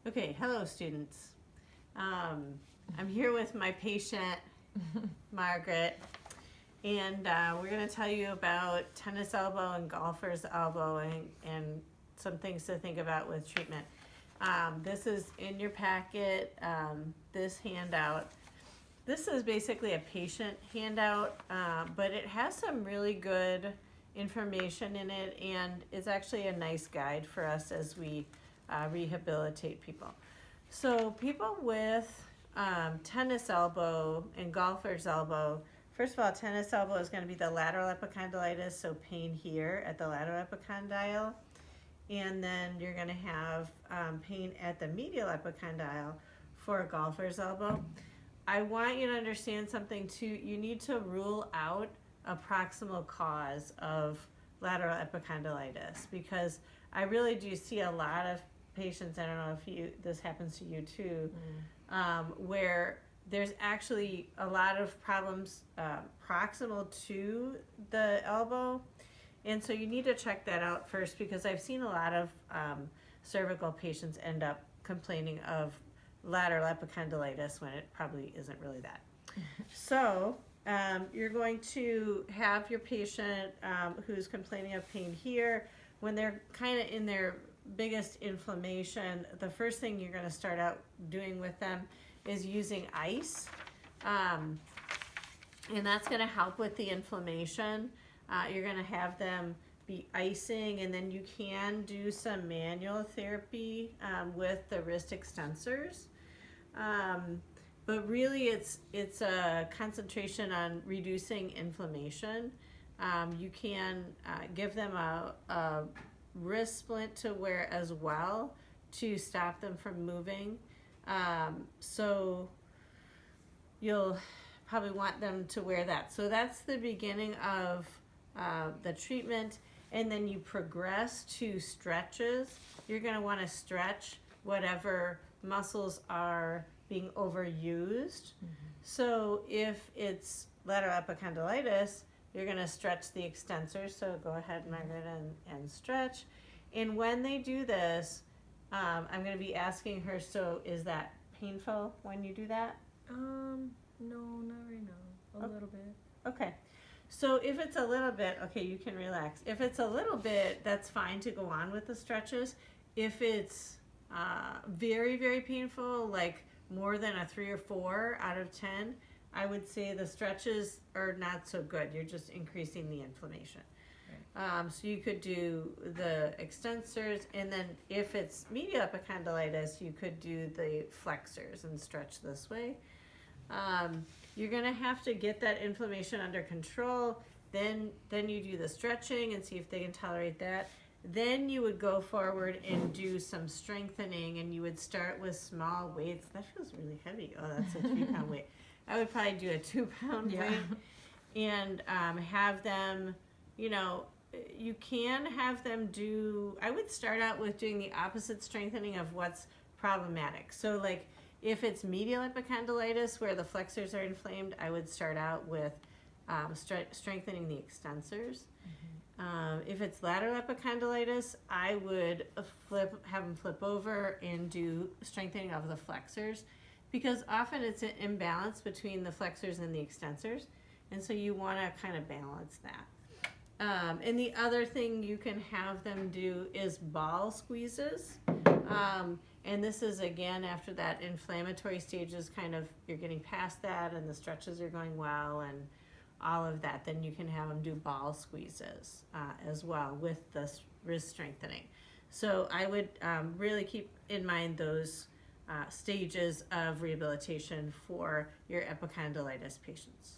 Okay, hello students. I'm here with my patient, Margaret, and we're going to tell you about tennis elbow and golfer's elbow and some things to think about with treatment. This is in your packet, this handout. This is basically a patient handout, but it has some really good information in it, and it's actually a nice guide for us as we rehabilitate people. So people with tennis elbow and golfer's elbow, first of all, tennis elbow is going to be the lateral epicondylitis, so pain here at the lateral epicondyle. And then you're going to have pain at the medial epicondyle for a golfer's elbow. I want you to understand something too. You need to rule out a proximal cause of lateral epicondylitis, because I really do see a lot of patients, I don't know if this happens to you too, where there's actually a lot of problems proximal to the elbow. And so you need to check that out first, because I've seen a lot of cervical patients end up complaining of lateral epicondylitis when it probably isn't really that. So you're going to have your patient who's complaining of pain here. When they're kind of in their biggest inflammation, the first thing you're going to start out doing with them is using ice. And that's going to help with the inflammation. You're going to have them be icing, and then you can do some manual therapy with the wrist extensors. But really it's a concentration on reducing inflammation. You can give them a wrist splint to wear as well to stop them from moving. So you'll probably want them to wear that. So that's the beginning of the treatment, and then you progress to stretches. You're going to want to stretch whatever muscles are being overused. So if it's lateral epicondylitis, you're going to stretch the extensors. So go ahead, Margaret, and stretch. And when they do this, I'm going to be asking her, so is that painful when you do that? No, not right now. A little bit. Okay. So if it's a little bit, okay, you can relax. If it's a little bit, that's fine to go on with the stretches. If it's very, very painful, like more than a 3 or 4 out of 10, I would say the stretches are not so good. You're just increasing the inflammation. Right. So you could do the extensors, and then if it's medial epicondylitis, you could do the flexors and stretch this way. You're going to have to get that inflammation under control. Then you do the stretching and see if they can tolerate that. Then you would go forward and do some strengthening, and you would start with small weights. That feels really heavy. Oh, that's a 3-pound weight. I would probably do a 2-pound weight, and have them, you can have them do, I would start out with doing the opposite strengthening of what's problematic. So like if it's medial epicondylitis where the flexors are inflamed, I would start out with strengthening the extensors. If it's lateral epicondylitis, I would have them flip over and do strengthening of the flexors, because often it's an imbalance between the flexors and the extensors, and so you want to kind of balance that. And the other thing you can have them do is ball squeezes. And this is, again, after that inflammatory stage is kind of, you're getting past that and the stretches are going well and all of that, then you can have them do ball squeezes as well with the wrist strengthening. So I would really keep in mind those stages of rehabilitation for your epicondylitis patients.